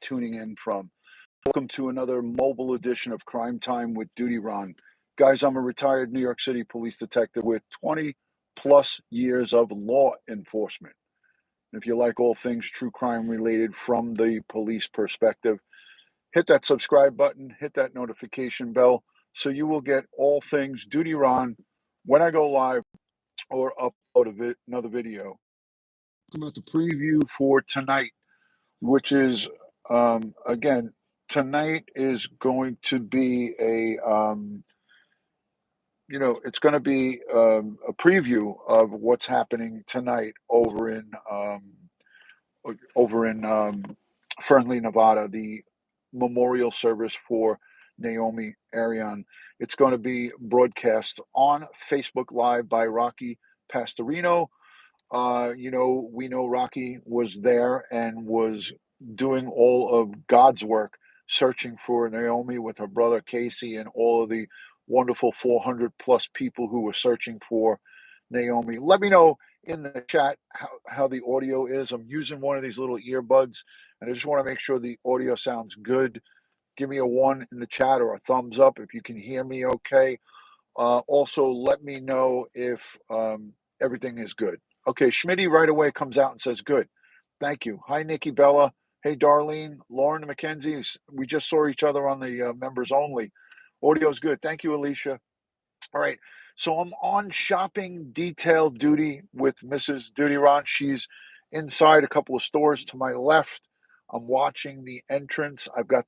tuning in from. Welcome to another mobile edition of Crime Time with DutyRon. Guys, I'm a retired New York City police detective with 20 plus years of law enforcement. If you like all things true crime related from the police perspective, hit that subscribe button, hit that notification bell, so you will get all things DutyRon when I go live or upload another video. About the preview for tonight, which is, again, tonight is going to be it's going to be a preview of what's happening tonight over in Fernley, Nevada, the memorial service for Naomi Irion. It's going to be broadcast on Facebook Live by Rocky Pastorino. We know Rocky was there and was doing all of God's work, searching for Naomi with her brother Casey and all of the wonderful 400 plus people who were searching for Naomi. Let me know in the chat how the audio is. I'm using one of these little earbuds, and I just want to make sure the audio sounds good. Give me a 1 in the chat or a thumbs up if you can hear me okay. Also, let me know if everything is good. Okay, Schmitty right away comes out and says, good. Thank you. Hi, Nikki Bella. Hey, Darlene. Lauren McKenzie. We just saw each other on the members only. Audio's good. Thank you, Alicia. All right. So I'm on shopping detail duty with Mrs. DutyRon. She's inside a couple of stores to my left. I'm watching the entrance. I got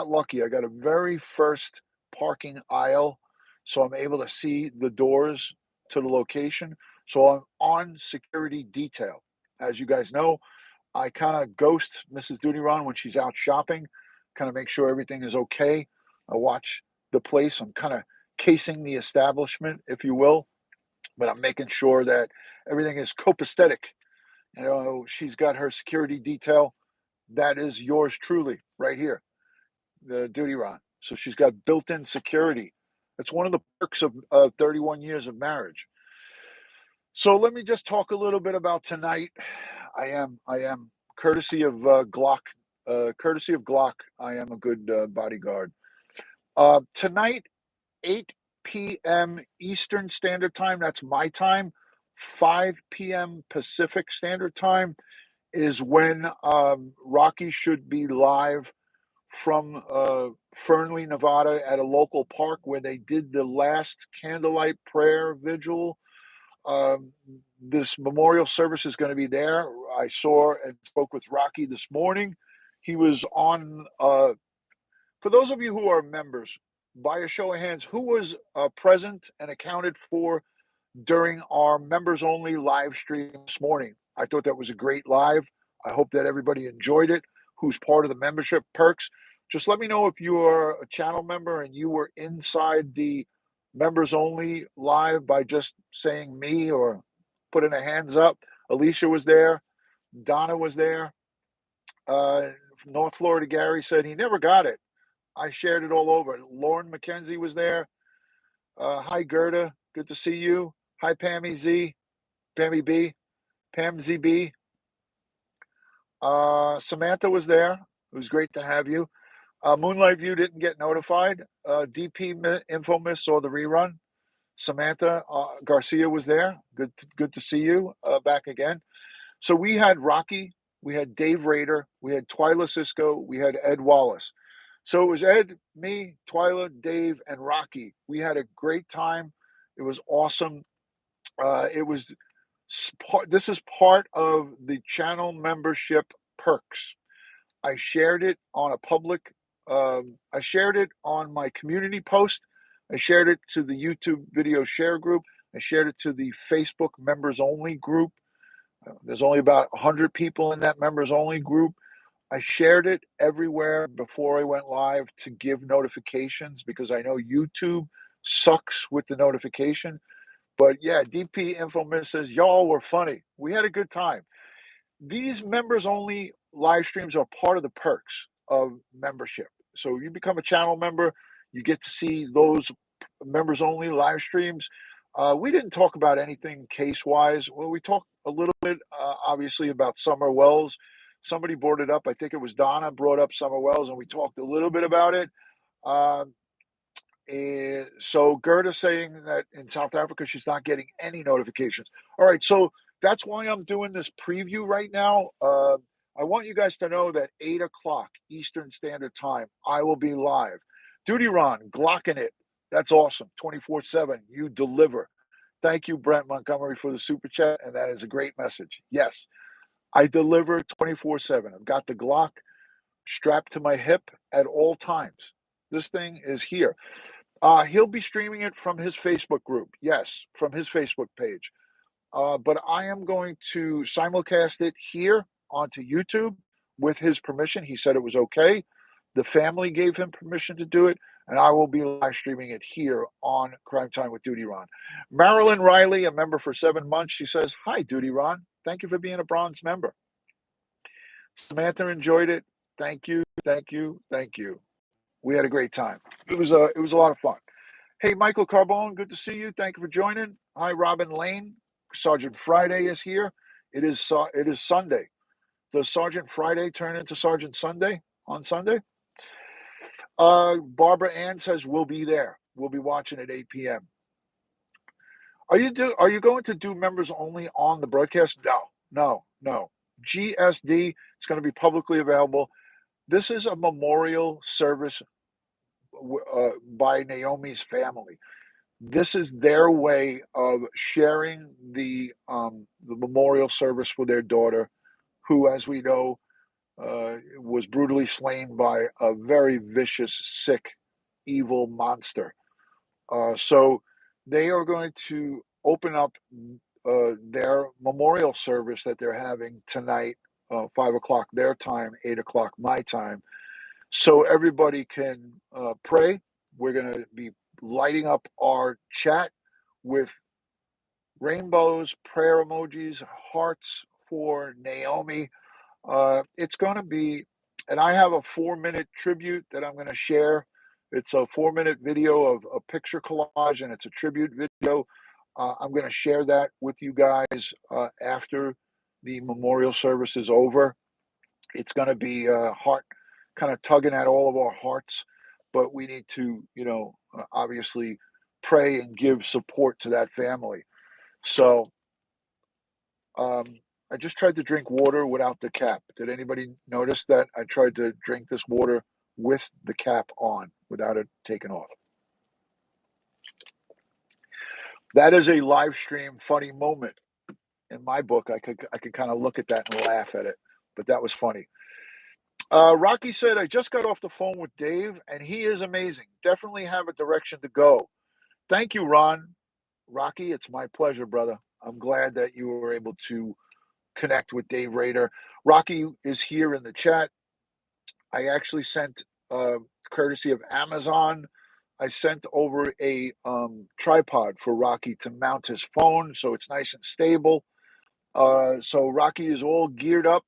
lucky. I got a very first parking aisle, so I'm able to see the doors to the location. So I'm on security detail. As you guys know, I kind of ghost Mrs. DutyRon when she's out shopping, kind of make sure everything is okay. I watch the place. I'm kind of casing the establishment, if you will, but I'm making sure that everything is copacetic. She's got her security detail. That is yours truly right here, the DutyRon. So she's got built-in security. That's one of the perks of 31 years of marriage. So let me just talk a little bit about tonight. I am courtesy of Glock. I am a good bodyguard. Tonight, 8 p.m. Eastern Standard Time. That's my time. 5 p.m. Pacific Standard Time is when Rocky should be live from Fernley, Nevada, at a local park where they did the last candlelight prayer vigil. This memorial service is going to be there. I saw and spoke with Rocky this morning. He was on, for those of you who are members, by a show of hands, who was present and accounted for during our members only live stream this morning? I thought that was a great live. I hope that everybody enjoyed it. Who's part of the membership perks? Just let me know if you are a channel member and you were inside the members only live by just saying me or putting a hands up. Alicia was there. Donna was there. North Florida Gary said he never got it. I shared it all over. Lauren McKenzie was there. Hi, Gerda. Good to see you. Hi, Pammy Z. Pammy B. Pam ZB. Samantha was there. It was great to have you. Moonlight View didn't get notified. DP Infomiss saw the rerun. Samantha Garcia was there. Good to see you back again. So we had Rocky, we had Dave Rader, we had Twyla Cisco, we had Ed Wallace. So it was Ed, me, Twyla, Dave, and Rocky. We had a great time. It was awesome. This is part of the channel membership perks. I shared it on a public. I shared it on my community post. I shared it to the YouTube video share group. I shared it to the Facebook members only group. There's only about 100 people in that members only group. I shared it everywhere before I went live to give notifications because I know YouTube sucks with the notification. But yeah, DP Infomiss says, y'all were funny. We had a good time. These members only live streams are part of the perks of membership. So you become a channel member, you get to see those members only live streams. We didn't talk about anything case wise. Well, we talked a little bit, obviously, about Summer Wells. Somebody brought it up. I think it was Donna brought up Summer Wells, and we talked a little bit about it. Um, and so Gerda's saying that in South Africa, she's not getting any notifications. All right, so that's why I'm doing this preview right now. I want you guys to know that 8 o'clock Eastern Standard Time, I will be live. DutyRon, glocking it. That's awesome. 24/7. You deliver. Thank you, Brent Montgomery, for the super chat, and that is a great message. Yes, I deliver 24/7. I've got the Glock strapped to my hip at all times. This thing is here. He'll be streaming it from his Facebook group. Yes, from his Facebook page. But I am going to simulcast it here onto YouTube with his permission. He said it was okay. The family gave him permission to do it, and I will be live streaming it here on Crime Time with DutyRon. Marilyn Riley, a member for 7 months, she says, "Hi, DutyRon. Thank you for being a bronze member." Samantha enjoyed it. Thank you, thank you, thank you. We had a great time. It was a lot of fun. Hey, Michael Carbone, good to see you. Thank you for joining. Hi, Robin Lane. Sergeant Friday is here. It is Sunday. Does Sergeant Friday turn into Sergeant Sunday on Sunday? Barbara Ann says we'll be there. We'll be watching at 8 p.m. Are you going to do members only on the broadcast? No. GSD is going to be publicly available. This is a memorial service by Naomi's family. This is their way of sharing the memorial service for their daughter, who, as we know, was brutally slain by a very vicious, sick, evil monster. So they are going to open up their memorial service that they're having tonight, 5 o'clock their time, 8 o'clock my time, so everybody can pray. We're going to be lighting up our chat with rainbows, prayer emojis, hearts for Naomi. It's going to be, and I have a 4-minute tribute that I'm going to share. It's a 4-minute video of a picture collage, and it's a tribute video. I'm going to share that with you guys after the memorial service is over. It's going to be heart kind of tugging at all of our hearts, but we need to, obviously pray and give support to that family. So I just tried to drink water without the cap. Did anybody notice that? I tried to drink this water with the cap on, without it taken off. That is a live stream funny moment. In my book, I could kind of look at that and laugh at it, but that was funny. Rocky said, I just got off the phone with Dave, and he is amazing. Definitely have a direction to go. Thank you, Ron. Rocky, it's my pleasure, brother. I'm glad that you were able to connect with Dave Rader. Rocky is here in the chat. I actually sent, courtesy of Amazon, I sent over a tripod for Rocky to mount his phone so it's nice and stable. So Rocky is all geared up.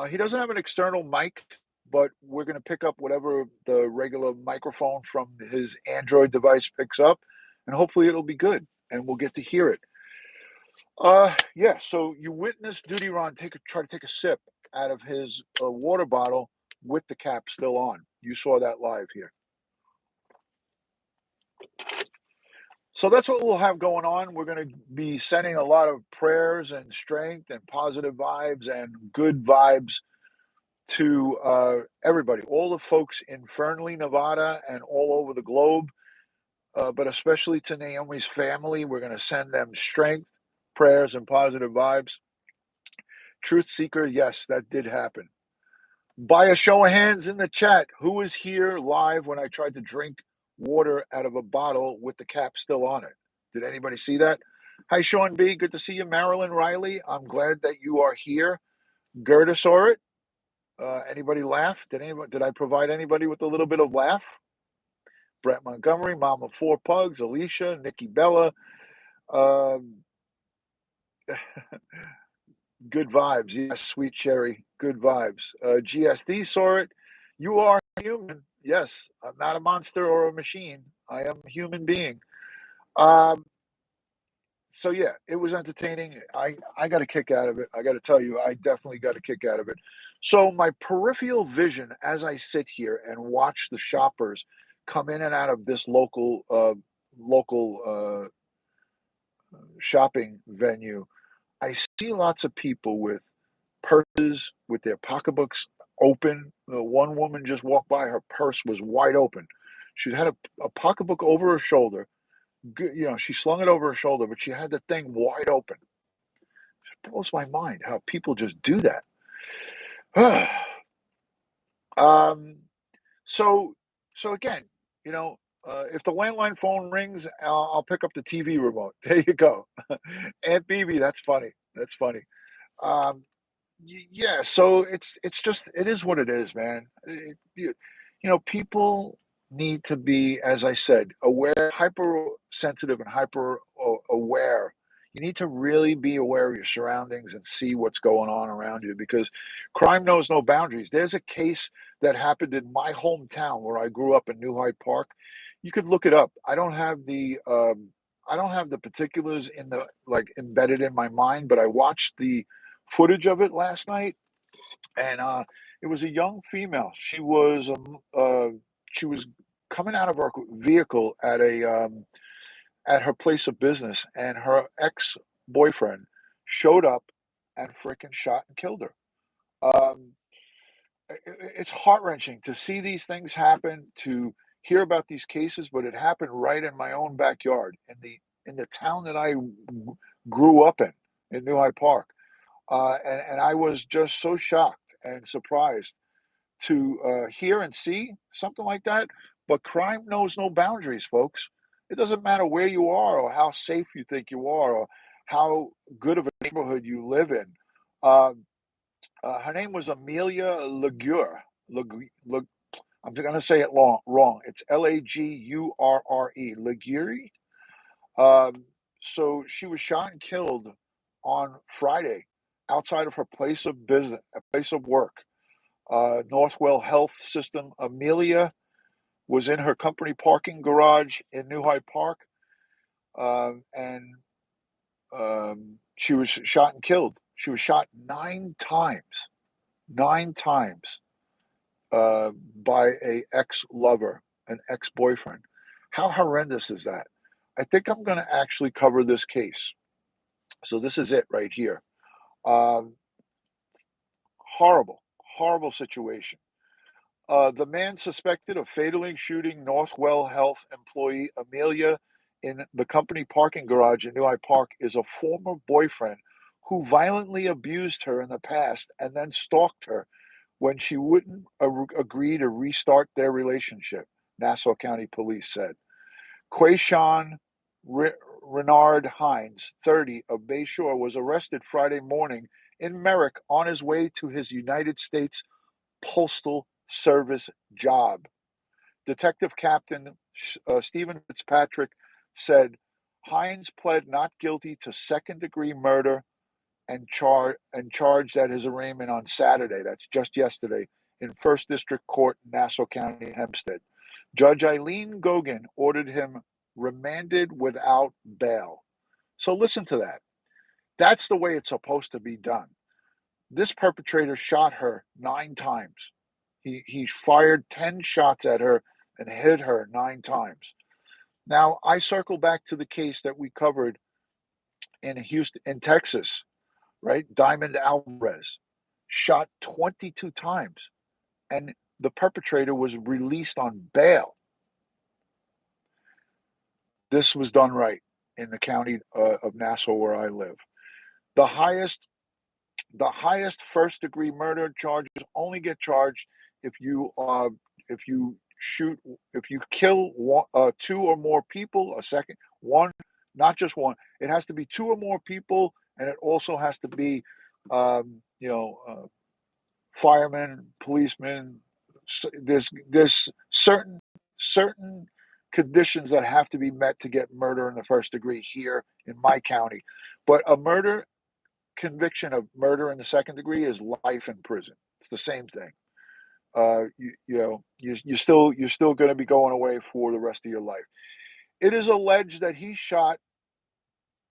He doesn't have an external mic, but we're going to pick up whatever the regular microphone from his Android device picks up, and hopefully it'll be good, and we'll get to hear it. Yeah, so you witnessed DutyRon try to take a sip out of his water bottle with the cap still on. You saw that live here. So that's what we'll have going on. We're going to be sending a lot of prayers and strength and positive vibes and good vibes to everybody, all the folks in Fernley, Nevada, and all over the globe, but especially to Naomi's family. We're going to send them strength, prayers, and positive vibes. Truth Seeker, yes, that did happen. By a show of hands in the chat, who was here live when I tried to drink water out of a bottle with the cap still on it? Did anybody see that? Hi, Sean B. Good to see you. Marilyn Riley, I'm glad that you are here. Gerda saw it. Anybody laugh? Did I provide anybody with a little bit of laugh? Brett Montgomery, Mama Four Pugs, Alicia, Nikki Bella. Good vibes. Yes, Sweet Cherry. Good vibes. GSD saw it. You are human. Yes, I'm not a monster or a machine. I am a human being. So yeah, it was entertaining. I got a kick out of it. I got to tell you, I definitely got a kick out of it. So my peripheral vision as I sit here and watch the shoppers come in and out of this local shopping venue, I see lots of people with purses, with their pocketbooks open. One woman just walked by, her purse was wide open. She had a pocketbook over her shoulder. She slung it over her shoulder, but she had the thing wide open. It blows my mind how people just do that. um, so, so again, you know, if the landline phone rings, I'll pick up the TV remote. There you go. Aunt BB, that's funny. That's funny. Um, yeah, so it's just it is what it is, man. People need to be, as I said, aware, hypersensitive, and aware. You need to really be aware of your surroundings and see what's going on around you because crime knows no boundaries. There's a case that happened in my hometown where I grew up in New Hyde Park. You could look it up. I don't have the particulars in the like embedded in my mind, but I watched the footage of it last night, and it was a young female. She was coming out of her vehicle at her place of business, and her ex boyfriend showed up and freaking shot and killed her. Um, it's heart wrenching to see these things happen, to hear about these cases, but it happened right in my own backyard in the town that I grew up in New Hyde Park. And I was just so shocked and surprised to hear and see something like that. But crime knows no boundaries, folks. It doesn't matter where you are or how safe you think you are or how good of a neighborhood you live in. Um, Her name was Amelia Legure. I'm going to say it wrong. It's Lagurre. Legure. Um, so she was shot and killed on Friday outside of her place of business, a place of work. Northwell Health System. Amelia was in her company parking garage in New Hyde Park, and she was shot and killed. She was shot 9 times, by a ex-lover, an ex-boyfriend. How horrendous is that? I think I'm going to actually cover this case. So this is it right here. Um, Horrible, horrible situation. The man suspected of fatally shooting Northwell Health employee Amelia in the company parking garage in New Hyde Park is a former boyfriend who violently abused her in the past and then stalked her when she wouldn't agree to restart their relationship, Nassau County Police said. Quayshawn Renard Hines, 30, of Bayshore, was arrested Friday morning in Merrick on his way to his United States Postal Service job. Detective Captain Stephen Fitzpatrick said Hines pled not guilty to second-degree murder and charged at his arraignment on Saturday. That's just yesterday in First District Court, Nassau County, Hempstead. Judge Eileen Gogan ordered him remanded without bail. So listen to that. That's the way it's supposed to be done. This perpetrator shot her 9 times. He fired 10 shots at her and hit her 9 times. Now I circle back to the case that we covered in Houston, in Texas, right? Diamond Alvarez shot 22 times, and the perpetrator was released on bail. This was done right in the county of Nassau where I live. The highest the highest first degree murder charges only get charged if you shoot if you kill two or more people. A second one, not just one. It has to be two or more people, and it also has to be um, you know uh, firemen, policemen. There's certain conditions that have to be met to get murder in the first degree here in my county. But a murder conviction of murder in the second degree is life in prison. It's the same thing. You're still going to be going away for the rest of your life. It is alleged that he shot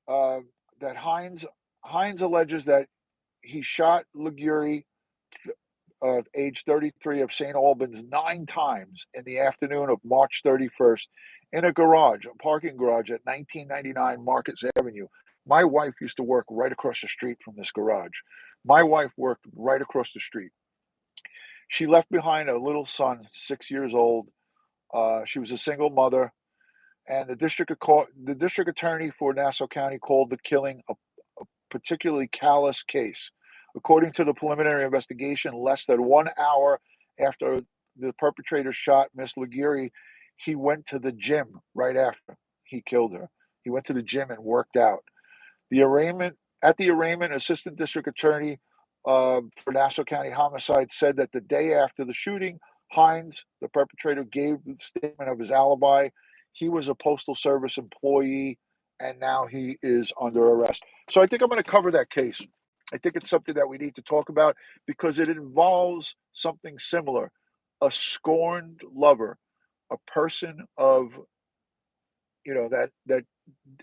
uh, that Hines alleges that he shot Liguri, age 33, of St. Albans, 9 times in the afternoon of March 31st in a garage, a parking garage at 1999 Marcus Avenue. My wife used to work right across the street from this garage. My wife worked right across the street. She left behind a little son, 6 years old. She was a single mother, and the district attorney for Nassau County called the killing a particularly callous case. According to the preliminary investigation, less than 1 hour after the perpetrator shot Miss Liguri, he went to the gym right after he killed her. He went to the gym and worked out. The arraignment At the arraignment, Assistant District Attorney for Nassau County Homicide said that the day after the shooting, Hines, the perpetrator, gave the statement of his alibi. He was a Postal Service employee, and now he is under arrest. So I think I'm going to cover that case. I think it's something that we need to talk about because it involves something similar: a scorned lover, a person of that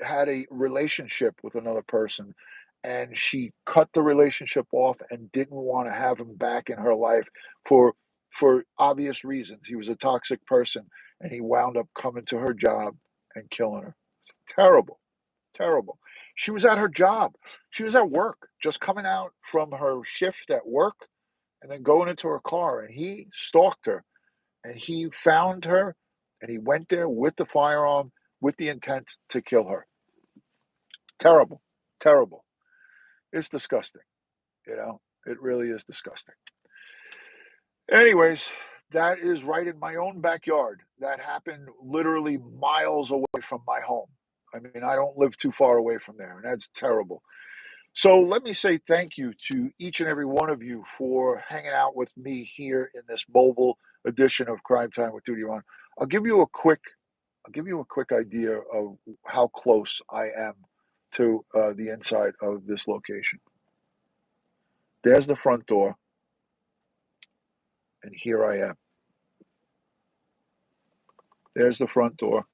had a relationship with another person, and she cut the relationship off and didn't want to have him back in her life for obvious reasons. He was a toxic person, and he wound up coming to her job and killing her. Terrible, terrible. She was at her job. She was at work, just coming out from her shift at work and then going into her car, and he stalked her, and he found her, and he went there with the firearm with the intent to kill her. Terrible, terrible. It's disgusting. It really is disgusting. Anyways, that is right in my own backyard. That happened literally miles away from my home. I mean, I don't live too far away from there, and that's terrible. So let me say thank you to each and every one of you for hanging out with me here in this mobile edition of Crime Time with DutyRon. I'll give you a quick I'll give you a quick idea of how close I am to the inside of this location. There's the front door, and here I am. There's the front door,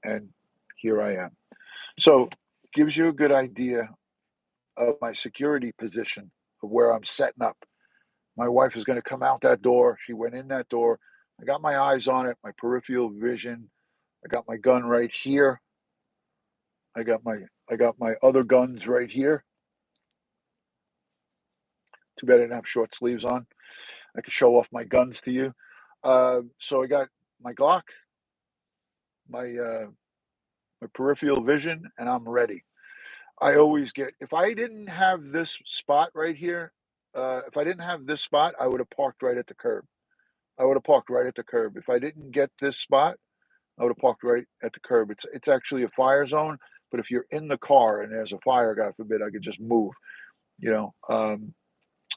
and here I am. So, gives you a good idea of my security position of where I'm setting up. My wife is going to come out that door. She went in that door. I got my eyes on it, my peripheral vision. I got my gun right here. I got my other guns right here. Too bad I didn't have short sleeves on. I could show off my guns to you. So I got my Glock, my my peripheral vision, and I'm ready. I always get if I didn't have this spot right here, if I didn't have this spot, I would have parked right at the curb. I would have parked right at the curb. If I didn't get this spot, I would have parked right at the curb. It's actually a fire zone, but if you're in the car and there's a fire, God forbid, I could just move. You know,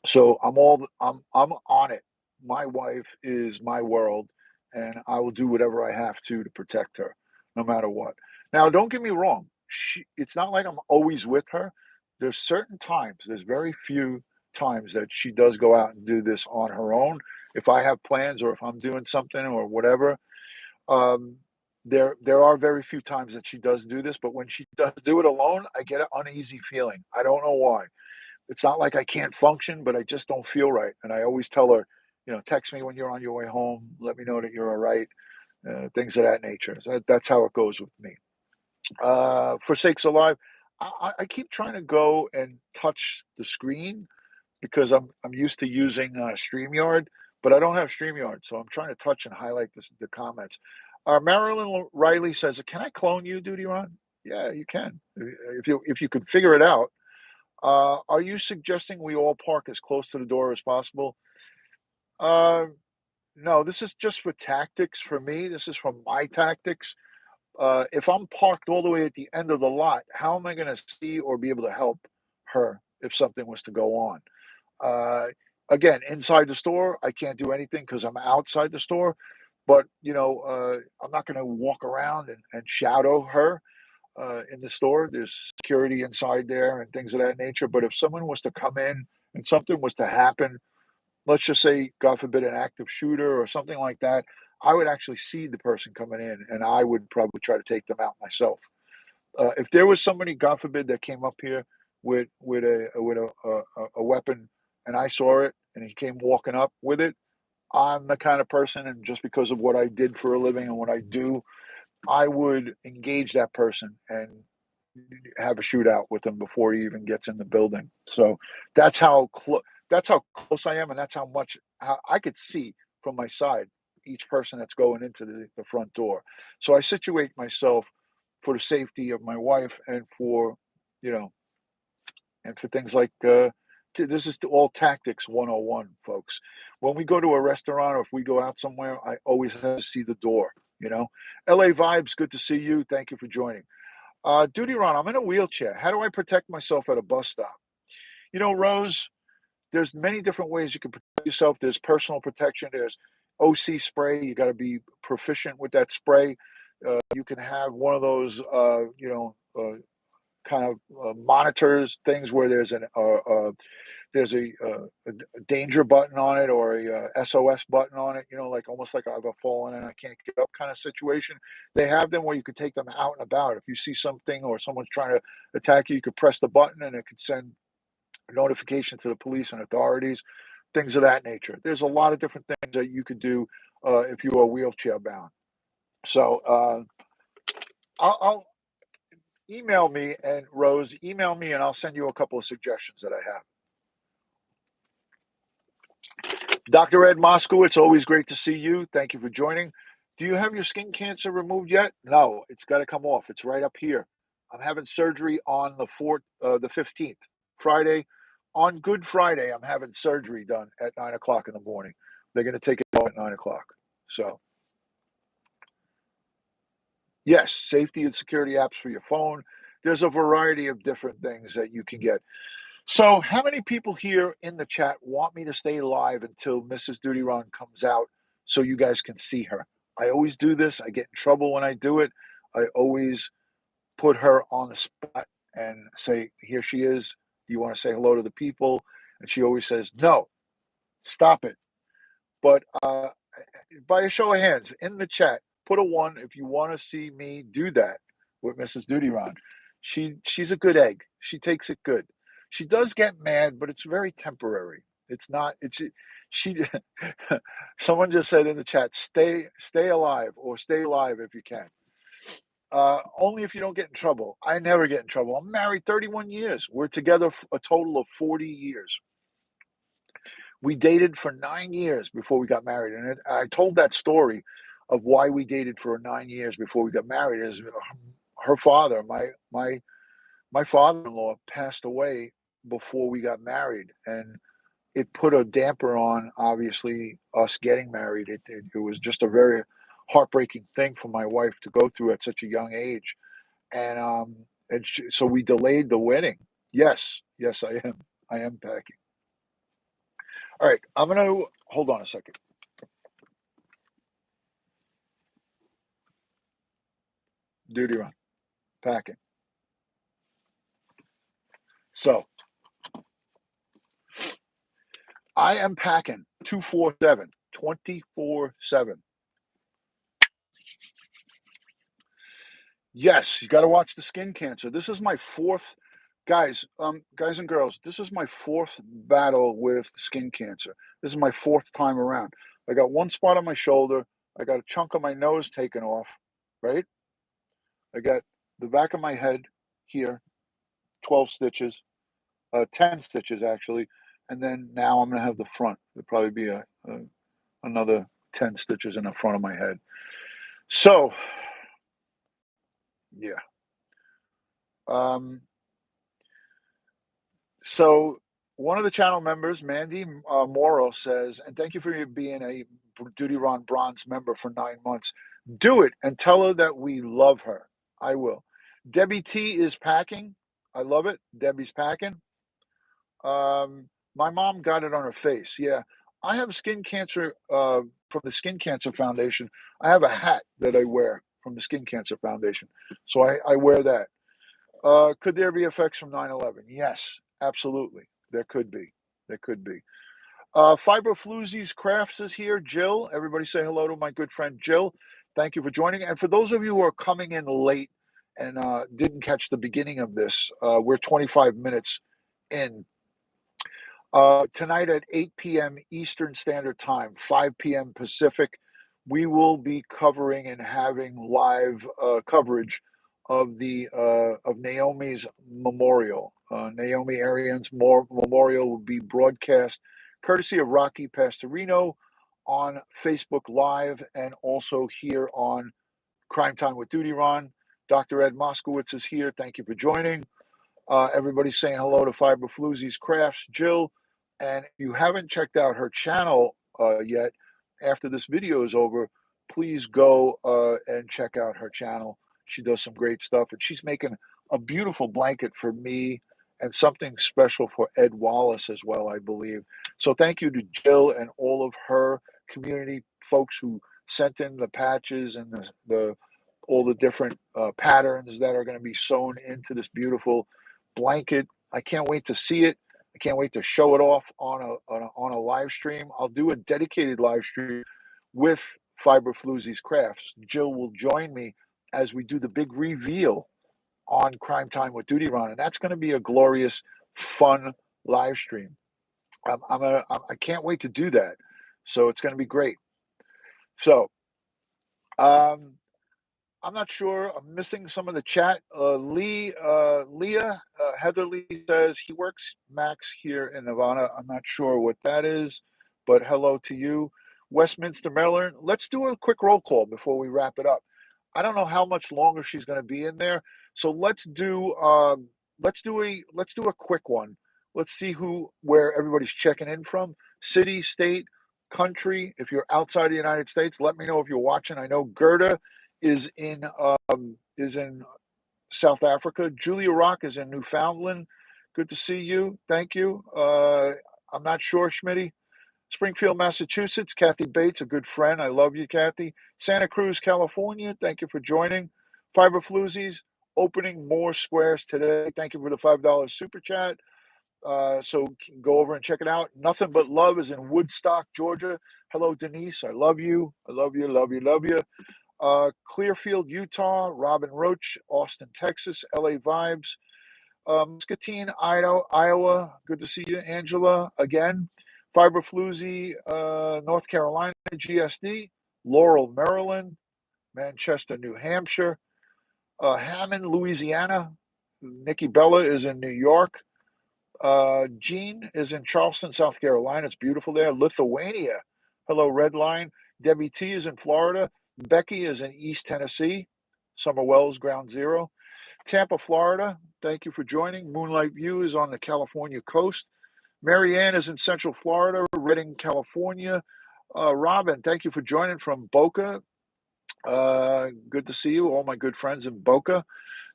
so I'm on it. My wife is my world, and I will do whatever I have to protect her, no matter what. Now, don't get me wrong. It's not like I'm always with her. There's certain times. There's very few times that she does go out and do this on her own. If I have plans or if I'm doing something or whatever, um, there are very few times that she does do this. But when she does do it alone, I get an uneasy feeling. I don't know why. It's not like I can't function, but I just don't feel right. And I always tell her, text me when you're on your way home. Let me know that you're all right. Things of that nature. So that's how it goes with me. For sakes alive, I keep trying to go and touch the screen because I'm used to using StreamYard, but I don't have StreamYard, so I'm trying to touch and highlight the comments. Marilyn Riley says, "Can I clone you, Duty Ron?" Yeah, you can if you can figure it out. Are you suggesting we all park as close to the door as possible? Uh, no, this is just for tactics for me. This is from my tactics. If I'm parked all the way at the end of the lot, how am I going to see or be able to help her if something was to go on? Uh, Again, inside the store, I can't do anything because I'm outside the store. But I'm not going to walk around and shadow her in the store. There's security inside there and things of that nature. But if someone was to come in and something was to happen, let's just say, God forbid, an active shooter or something like that, I would actually see the person coming in, and I would probably try to take them out myself. If there was somebody, God forbid, that came up here with a weapon, and I saw it, and he came walking up with it, I'm the kind of person, and just because of what I did for a living and what I do, I would engage that person and have a shootout with him before he even gets in the building. So that's how close I am, and that's how I could see from my side each person that's going into the front door. So I situate myself for the safety of my wife and for you know and for things like this is all tactics 101, folks. When we go to a restaurant or if we go out somewhere, I always have to see the door. La Vibes, good to see you. Thank you for joining. Duty Ron, I'm in a wheelchair. How do I protect myself at a bus stop? Rose, there's many different ways you can protect yourself. There's personal protection. There's OC spray. You got to be proficient with that spray. You can have one of those, kind of monitors things where there's a danger button on it or a SOS button on it. Like almost like I've fallen and I can't get up kind of situation. They have them where you could take them out and about. If you see something or someone's trying to attack you, you could press the button and it could send notification to the police and authorities, things of that nature. There's a lot of different things that you could do if you are wheelchair bound. So I'll email me, and Rose, email me and I'll send you a couple of suggestions that I have. Dr. Ed Moskowitz, always great to see you. Thank you for joining. Do you have your skin cancer removed yet? No, it's got to come off. It's right up here. I'm having surgery on the 15th, Friday. On Good Friday, I'm having surgery done at 9 o'clock in the morning. They're going to take it out at 9 o'clock. So, yes, safety and security apps for your phone. There's a variety of different things that you can get. So, how many people here in the chat want me to stay live until Mrs. DutyRon comes out so you guys can see her? I always do this. I get in trouble when I do it. I always put her on the spot and say, here she is. Do you want to say hello to the people? And she always says, no, stop it. But by a show of hands, in the chat, put a 1 if you want to see me do that with Mrs. DutyRon. She's a good egg. She takes it good. She does get mad, but it's very temporary. It's not. She. Someone just said in the chat, stay alive or stay alive if you can. Only if you don't get in trouble. I never get in trouble. I'm married 31 years. We're together a total of 40 years. We dated for 9 years before we got married, and I told that story of why we dated for 9 years before we got married. Is her father, my father-in-law, passed away before we got married, and it put a damper on obviously us getting married. It was just a very heartbreaking thing for my wife to go through at such a young age, and so we delayed the wedding. Yes, yes, I am packing. All right, I'm gonna hold on a second. Duty run, packing. So I am packing 247, 24/7. Yes, you got to watch the skin cancer. This is my fourth, guys and girls. This is my fourth battle with skin cancer. This is my fourth time around. I got one spot on my shoulder. I got a chunk of my nose taken off. Right. I got the back of my head here, 12 stitches, 10 stitches actually, and then now I'm gonna have the front. There'll probably be another 10 stitches in the front of my head. So, yeah. Um, so one of the channel members, Mandy Morrow, says, and thank you for being a Duty Ron Bronze member for 9 months. Do it and tell her that we love her. I will. Debbie T is packing. I love it. Debbie's packing. My mom got it on her face. Yeah. I have skin cancer from the Skin Cancer Foundation. I have a hat that I wear from the Skin Cancer Foundation. So I wear that. Could there be effects from 9/11? Yes, absolutely. There could be. There could be. Fibrofloozies Crafts is here. Jill, everybody say hello to my good friend Jill. Thank you for joining. And for those of you who are coming in late and didn't catch the beginning of this, we're 25 minutes in. Tonight at 8 p.m. Eastern Standard Time, 5 p.m. Pacific, we will be covering and having live coverage of the of Naomi's memorial. Naomi Irion's memorial will be broadcast courtesy of Rocky Pastorino on Facebook Live and also here on Crime Time with DutyRon. Dr. Ed Moskowitz is here. Thank you for joining. Everybody's saying hello to Fibrofloozies Crafts, Jill. And if you haven't checked out her channel yet, after this video is over, please go and check out her channel. She does some great stuff, and she's making a beautiful blanket for me and something special for Ed Wallace as well, I believe. So thank you to Jill and all of her community folks who sent in the patches and the all the different patterns that are going to be sewn into this beautiful blanket. I can't wait to see it. I can't wait to show it off on a live stream. I'll do a dedicated live stream with Fibrofloozies Crafts. Jill will join me as we do the big reveal on Crime Time with DutyRon, and that's going to be a glorious, fun live stream. I can't wait to do that. So it's going to be great. So, I'm not sure. I'm missing some of the chat. Leah, Heather Lee says he works Max here in Nevada. I'm not sure what that is, but hello to you. Westminster, Maryland. Let's do a quick roll call before we wrap it up. I don't know how much longer she's going to be in there, so let's do a quick one. Let's see where everybody's checking in from. City, state, country. If you're outside the United States, let me know if you're watching. I know Gerda is in South Africa. Julia Rock is in Newfoundland. Good to see you. Thank you. I'm not sure, Schmitty. Springfield, Massachusetts. Kathy Bates, a good friend. I love you, Kathy. Santa Cruz, California. Thank you for joining. Fibrofloozies, opening more squares today. Thank you for the $5 super chat. So go over and check it out. Nothing But Love is in Woodstock, Georgia. Hello, Denise. I love you. I love you, love you, love you. Clearfield, Utah, Robin Roach, Austin, Texas, LA Vibes, Muscatine, Iowa. Good to see you, Angela, again. Fibrofloozy, North Carolina, GSD, Laurel, Maryland, Manchester, New Hampshire, Hammond, Louisiana. Nikki Bella is in New York. Jean is in Charleston, South Carolina. It's beautiful there. Lithuania. Hello, Redline. Debbie T is in Florida. Becky is in East Tennessee. Summer Wells, Ground Zero. Tampa, Florida. Thank you for joining. Moonlight View is on the California coast. Marianne is in Central Florida. Redding, California. Robin, thank you for joining from Boca. Good to see you, all my good friends in Boca.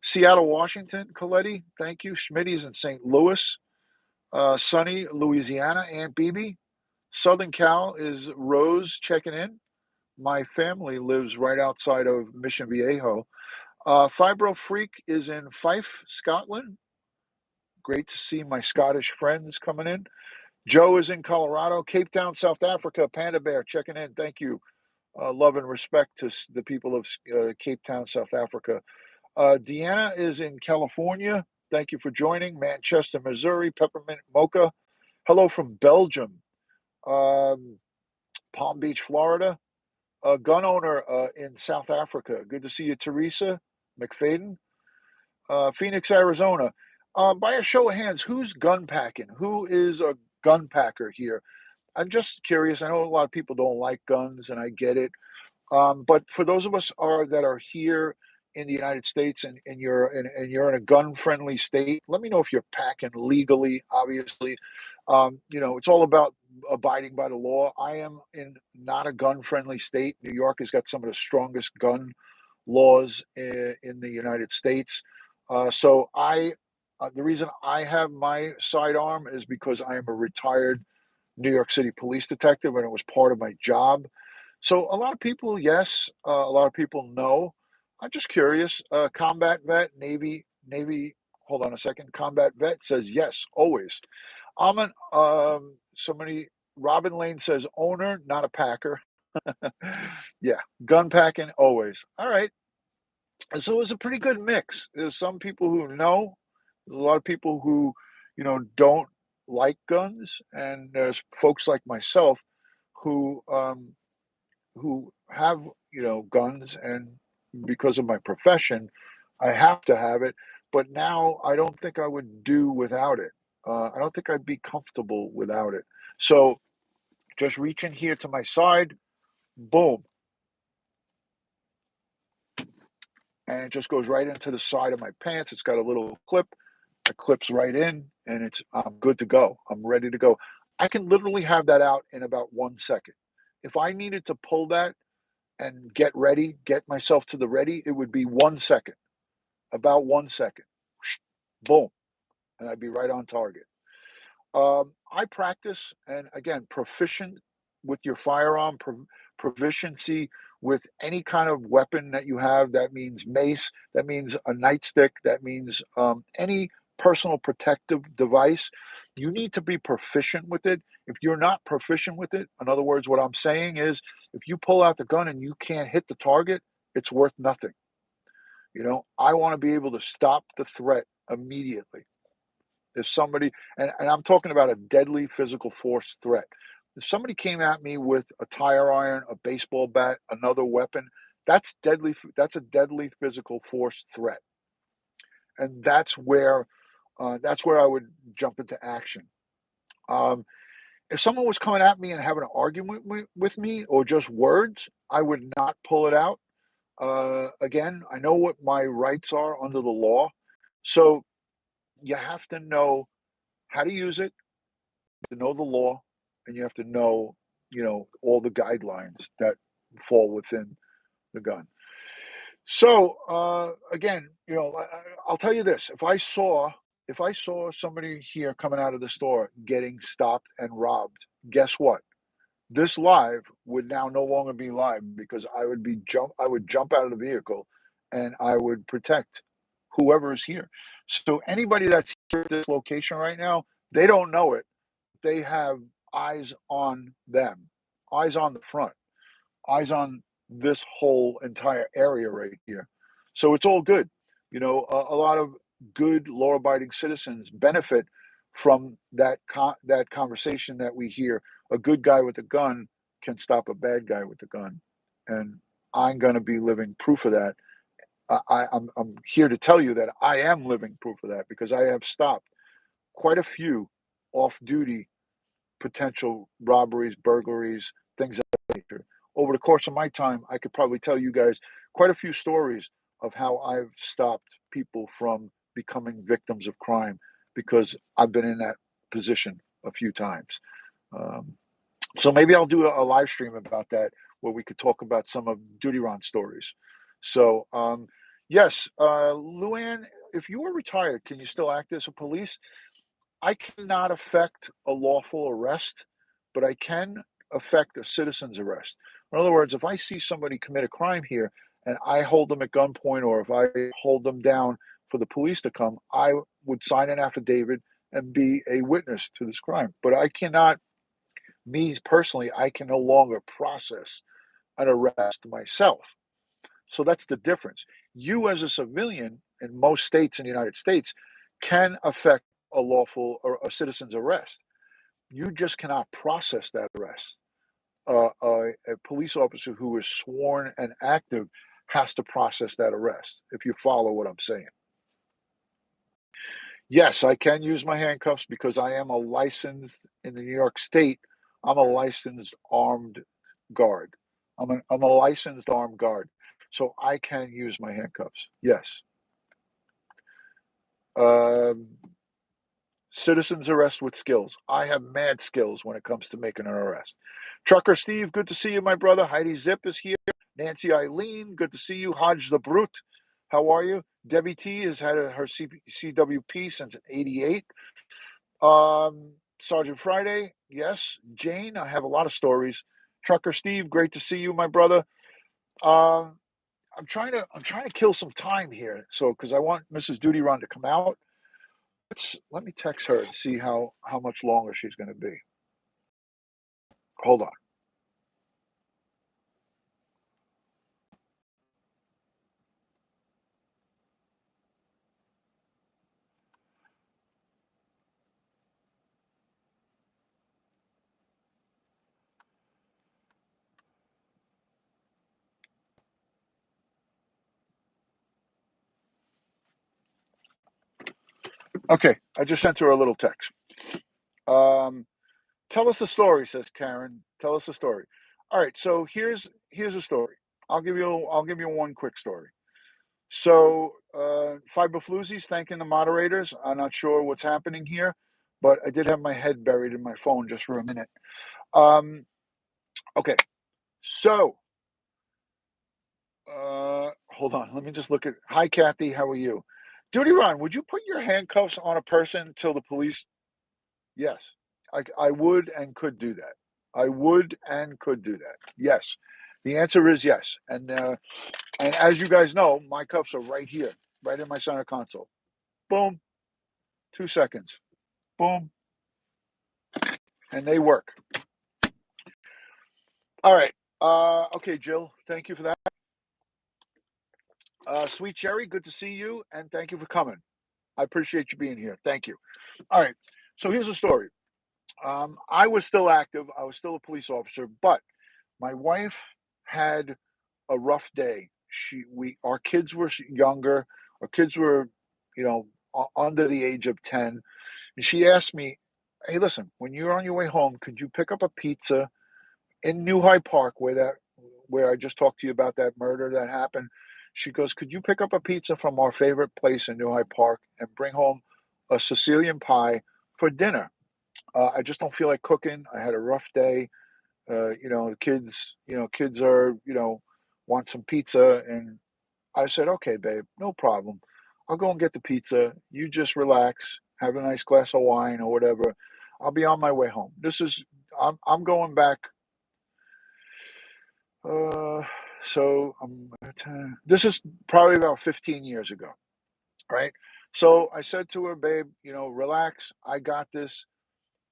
Seattle, Washington. Coletti, thank you. Schmitty's in St. Louis. Sunny, Louisiana. Aunt Bibi. Southern Cal is Rose checking in. My family lives right outside of Mission Viejo. Fibro Freak is in Fife, Scotland. Great to see my Scottish friends coming in. Joe is in Colorado. Cape Town, South Africa. Panda Bear checking in. Thank you. Love and respect to the people of Cape Town, South Africa. Deanna is in California. Thank you for joining. Manchester, Missouri. Peppermint Mocha. Hello from Belgium. Palm Beach, Florida. A gun owner in South Africa. Good to see you, Teresa McFadden. Phoenix, Arizona. By a show of hands, who's gun packing? Who is a gun packer here? I'm just curious. I know a lot of people don't like guns, and I get it. But for those of us that are here in the United States and you're in a gun-friendly state, let me know if you're packing legally. Obviously, it's all about abiding by the law. I am in not a gun-friendly state. New York has got some of the strongest gun laws in the United States. So the reason I have my sidearm is because I am a retired New York City police detective, and it was part of my job. So a lot of people, yes. A lot of people, no. I'm just curious. Combat vet, Navy. Hold on a second. Combat vet says yes, always. I'm an so many Robin Lane says owner, not a packer. Yeah, gun packing always. All right. So it was a pretty good mix. There's some people who know, there's a lot of people who, don't like guns, and there's folks like myself who have, guns, and because of my profession, I have to have it. But now I don't think I would do without it. I don't think I'd be comfortable without it. So just reach in here to my side, boom, and it just goes right into the side of my pants. It's got a little clip. It clips right in, and I'm good to go. I'm ready to go. I can literally have that out in about 1 second. If I needed to pull that and get ready, get myself to the ready, it would be 1 second, about 1 second. Boom, and I'd be right on target. I practice, and again, proficient with your firearm, proficiency with any kind of weapon that you have. That means mace, that means a nightstick, that means any personal protective device. You need to be proficient with it. If you're not proficient with it, in other words, what I'm saying is if you pull out the gun and you can't hit the target, it's worth nothing. I want to be able to stop the threat immediately. If somebody, and I'm talking about a deadly physical force threat. If somebody came at me with a tire iron, a baseball bat, another weapon, that's deadly. That's a deadly physical force threat, and that's where I would jump into action. Um, if someone was coming at me and having an argument with me or just words, I would not pull it out. Again, I know what my rights are under the law, so you have to know how to use it, to know the law, and you have to know, all the guidelines that fall within the gun. So again, I'll tell you this: if I saw somebody here coming out of the store getting stopped and robbed, guess what? This live would now no longer be live because I would jump out of the vehicle and I would protect whoever is here. So anybody that's here at this location right now, they don't know it. They have eyes on them, eyes on the front, eyes on this whole entire area right here. So it's all good. A lot of good law-abiding citizens benefit from that conversation that we hear. A good guy with a gun can stop a bad guy with a gun, and I'm going to be living proof of that. I'm here to tell you that I am living proof of that because I have stopped quite a few off-duty potential robberies, burglaries, things of that nature. Over the course of my time, I could probably tell you guys quite a few stories of how I've stopped people from becoming victims of crime because I've been in that position a few times. Um, so maybe I'll do a live stream about that where we could talk about some of DutyRon stories. So, yes, Luann, if you were retired, can you still act as a police? I cannot affect a lawful arrest, but I can affect a citizen's arrest. In other words, if I see somebody commit a crime here and I hold them at gunpoint, or if I hold them down for the police to come, I would sign an affidavit and be a witness to this crime. But I cannot, me personally, I can no longer process an arrest myself. So that's the difference. You, as a civilian in most states in the United States, can affect a lawful or a citizen's arrest. You just cannot process that arrest. A police officer who is sworn and active has to process that arrest, if you follow what I'm saying. Yes, I can use my handcuffs because I am a licensed in the New York State. I'm a licensed armed guard. I'm a licensed armed guard, so I can use my handcuffs. Yes. Um, Citizens arrest with skills. I have mad skills when it comes to making an arrest. Trucker Steve, good to see you, my brother. Heidi Zip is here. Nancy Eileen, good to see you. Hodge the Brute, how are you? Debbie T has had her CWP since '88. Sergeant Friday, yes. Jane, I have a lot of stories. Trucker Steve, great to see you, my brother. Um, I'm trying to kill some time here, so because I want Mrs. DutyRon to come out. Let me text her and see how much longer she's going to be. Hold on. Okay, I just sent her a little text. Um, Tell us a story, says Karen. Tell us a story. All right, so here's a story. I'll give you one quick story. So Fiber Floozies thanking the moderators. I'm not sure what's happening here, but I did have my head buried in my phone just for a minute. Okay, so hold on. Let me just look at. Hi, Kathy. How are you? DutyRon, would you put your handcuffs on a person till the police? Yes. I would and could do that. I would and could do that. Yes. The answer is yes. And as you guys know, my cuffs are right here, right in my center console. Boom, 2 seconds. Boom, and they work. All right. Okay, Jill. Thank you for that. Sweet Cherry, good to see you, and thank you for coming. I appreciate you being here. Thank you. All right. So here's a story. I was still active. I was still a police officer, but my wife had a rough day. Our kids were younger. Our kids were, under the age of 10. And she asked me, "Hey, listen, when you're on your way home, could you pick up a pizza in New Hyde Park where I just talked to you about that murder that happened?" She goes, "Could you pick up a pizza from our favorite place in New Hyde Park and bring home a Sicilian pie for dinner? I just don't feel like cooking. I had a rough day. The kids are, want some pizza." And I said, "Okay, babe, no problem. I'll go and get the pizza. You just relax, have a nice glass of wine or whatever. I'll be on my way home." I'm going back. Uh, this is probably about 15 years ago, right? So I said to her, "Babe, relax. I got this."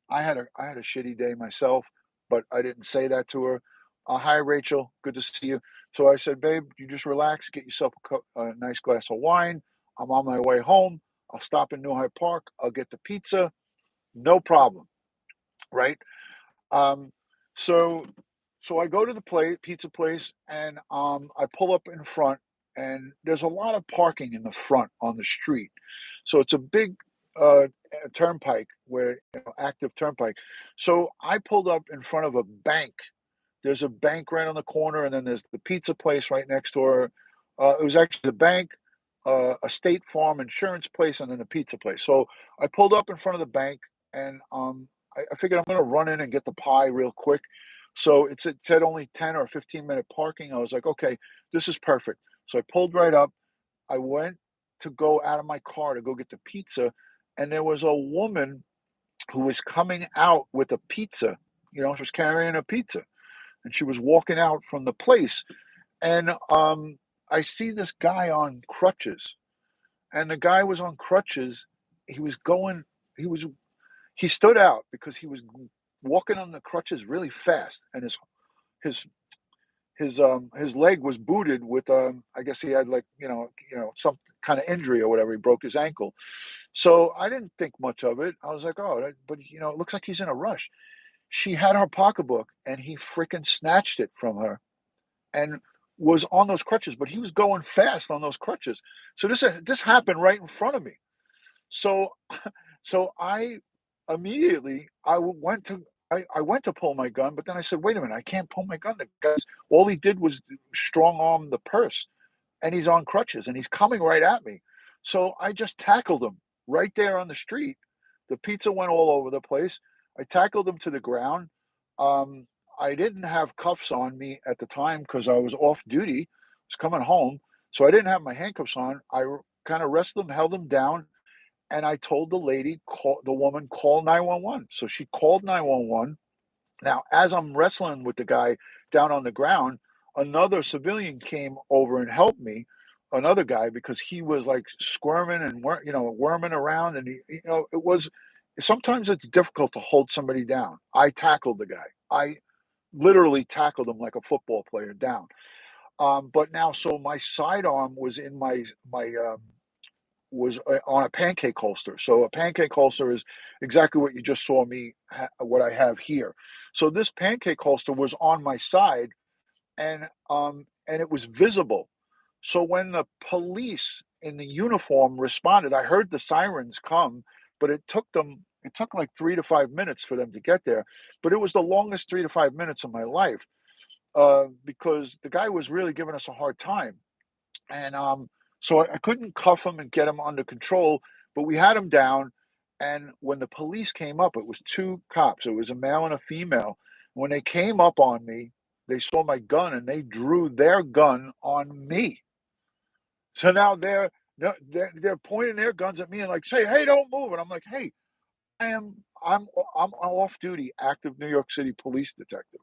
I had a shitty day myself, but I didn't say that to her. "Hi, Rachel. Good to see you." So I said, "Babe, you just relax. Get yourself a nice glass of wine. I'm on my way home. I'll stop in New Hyde Park. I'll get the pizza. No problem." Right? Um, so so I go to the pizza place, and I pull up in front, and there's a lot of parking in the front on the street. So it's a big uh, turnpike, where active turnpike. So I pulled up in front of a bank. There's a bank right on the corner, and then there's the pizza place right next door. It was actually the bank, a State Farm insurance place, and then the pizza place. So I pulled up in front of the bank, and I figured I'm going to run in and get the pie real quick. So it said only 10 or 15-minute parking. I was like, okay, this is perfect. So I pulled right up. I went to go out of my car to go get the pizza, and there was a woman who was coming out with a pizza. She was carrying a pizza, and she was walking out from the place. And I see this guy on crutches, and the guy was on crutches. He was going. He was. He stood out because he was walking on the crutches really fast, and his his leg was booted with I guess he had, like, some kind of injury or whatever. He broke his ankle. So I didn't think much of it. I was like, oh, but it looks like he's in a rush. She had her pocketbook, and he freaking snatched it from her, and was on those crutches, but he was going fast on those crutches. So this happened right in front of me. So so I immediately I went to pull my gun, but then I said, "Wait a minute, I can't pull my gun. The guy's all he did was strong arm the purse, and he's on crutches, and he's coming right at me." So I just tackled him right there on the street. The pizza went all over the place. I tackled him to the ground. Um, I didn't have cuffs on me at the time because I was off duty. I was coming home, so I didn't have my handcuffs on. I kind of wrestled him, held him down, and I told the woman, call 911. So she called 911. Now, as I'm wrestling with the guy down on the ground, another civilian came over and helped me, another guy, because he was like squirming and worming around, and it was sometimes it's difficult to hold somebody down. I tackled the guy. literally tackled him like a football player down. But now, so my sidearm was in was on a pancake holster. So a pancake holster is exactly what you just saw me, what I have here. So this pancake holster was on my side, and it was visible. So when the police in the uniform responded, I heard the sirens come, but it took like 3 to 5 minutes for them to get there. But it was the longest 3 to 5 minutes of my life, because the guy was really giving us a hard time. And so I couldn't cuff him and get him under control, but we had him down. And when the police came up, it was two cops. It was a male and a female. When they came up on me, they saw my gun and they drew their gun on me. So now they're pointing their guns at me and like say, "Hey, don't move!" And I'm like, "Hey, I'm an off-duty, active New York City police detective.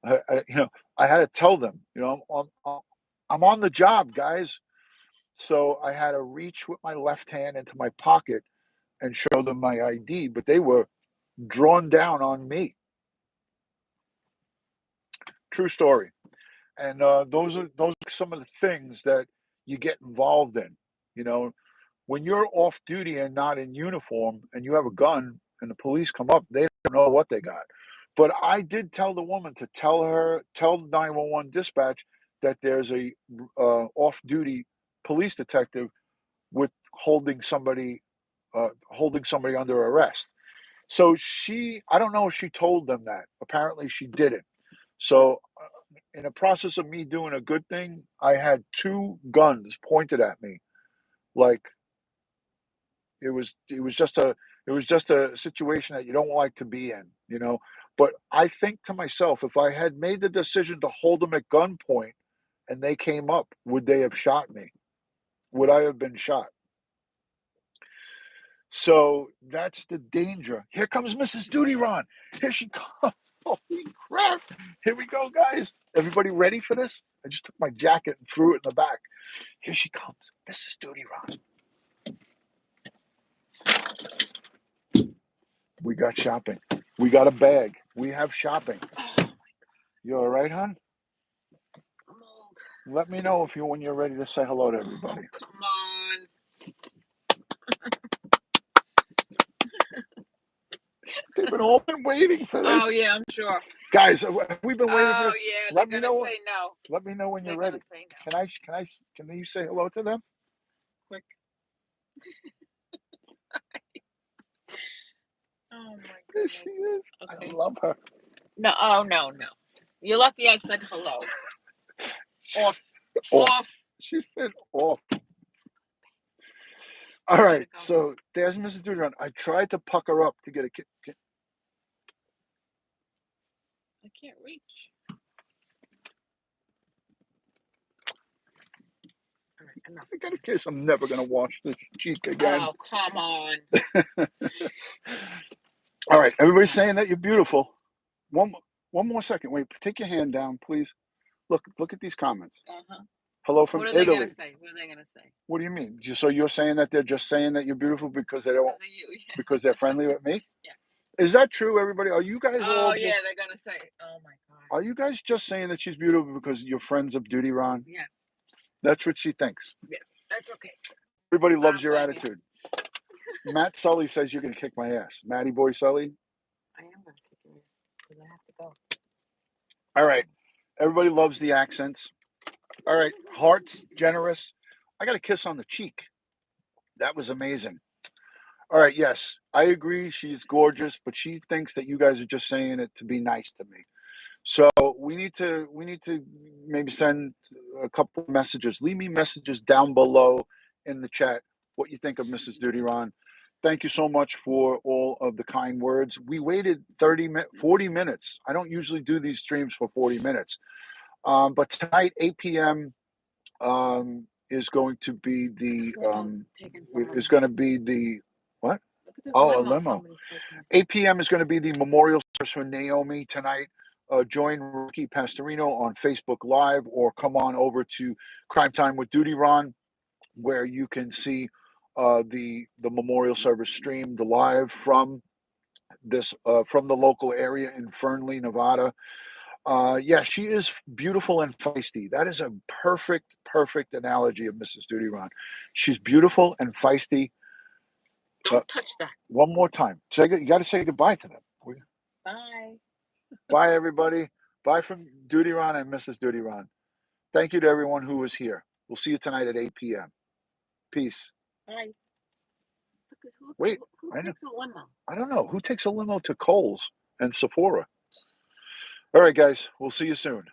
I had to tell them, I'm on the job, guys." So I had to reach with my left hand into my pocket and show them my ID, but they were drawn down on me. True story. And those are some of the things that you get involved in. You know, when you're off duty and not in uniform, and you have a gun, and the police come up, they don't know what they got. But I did tell the woman to tell the 911 dispatch that there's a off duty police detective with holding somebody under arrest. So I don't know if she told them that. Apparently, she didn't. So, in the process of me doing a good thing, I had two guns pointed at me, like it was just a situation that you don't like to be in. But I think to myself, if I had made the decision to hold them at gunpoint and they came up, would they have shot me? Would I have been shot? So that's the danger. Here comes Mrs. DutyRon. Here she comes. Holy crap. Here we go, guys. Everybody ready for this? I just took my jacket and threw it in the back. Here she comes, Mrs. DutyRon. We got shopping. We got a bag. We have shopping. You all right, hon? I'm old. Let me know when you're ready to say hello to everybody. Oh, come on. They've all been waiting for this. Oh yeah, I'm sure. Guys, we've been waiting for Oh this. yeah, Let they're me gonna know. say no. Let me know when you're ready. Say no. Can you say hello to them? Quick. Oh my There goodness. she is. Okay. I love her. No, oh no. You're lucky I said hello. Off. Off. She said off. All right, so there's Mrs. DutyRon. I tried to puck her up to get a I can't reach. All right, enough. I got a kiss. I'm never gonna wash this cheek again. Oh, come on. All right, everybody's saying that you're beautiful. One more second. Wait, take your hand down, please. Look at these comments. Uh-huh. Hello from What are they Italy. gonna say? What are they gonna say? What do you mean? So you're saying that they're just saying that you're beautiful because they don't Because of you, yeah. because they're friendly with me? Yeah. Is that true, everybody? Are you guys all Oh yeah, they're gonna say, oh my God. Are you guys just saying that she's beautiful because you're friends of DutyRon? Yes. That's what she thinks. Yes, that's okay. Everybody loves your attitude. Matt Sully says you're going to kick my ass. Matty Boy Sully. I am going to kick your ass because I have to go. All right. Everybody loves the accents. All right. Hearts, generous. I got a kiss on the cheek. That was amazing. All right. Yes, I agree. She's gorgeous, but she thinks that you guys are just saying it to be nice to me. So we need to maybe send a couple of messages. Leave me messages down below in the chat what you think of Mrs. DutyRon. Thank you so much for all of the kind words. We waited 40 minutes. I don't usually do these streams for 40 minutes. But tonight, 8 p.m. Is going to be the what? Oh, a limo. 8 p.m. is going to be the memorial service for Naomi tonight. Join Ricky Pastorino on Facebook Live or come on over to Crime Time with DutyRon, where you can see the memorial service streamed live from the local area in Fernley, Nevada. Yeah, she is beautiful and feisty. That is a perfect analogy of Mrs. DutyRon. She's beautiful and feisty. Don't touch that. One more time. You got to say goodbye to them. Bye. Bye, everybody. Bye from DutyRon and Mrs. DutyRon. Thank you to everyone who was here. We'll see you tonight at 8 p.m. Peace. Bye. Wait, Who I know. takes a limo? I don't know. Who takes a limo to Kohl's and Sephora? All right, guys. We'll see you soon.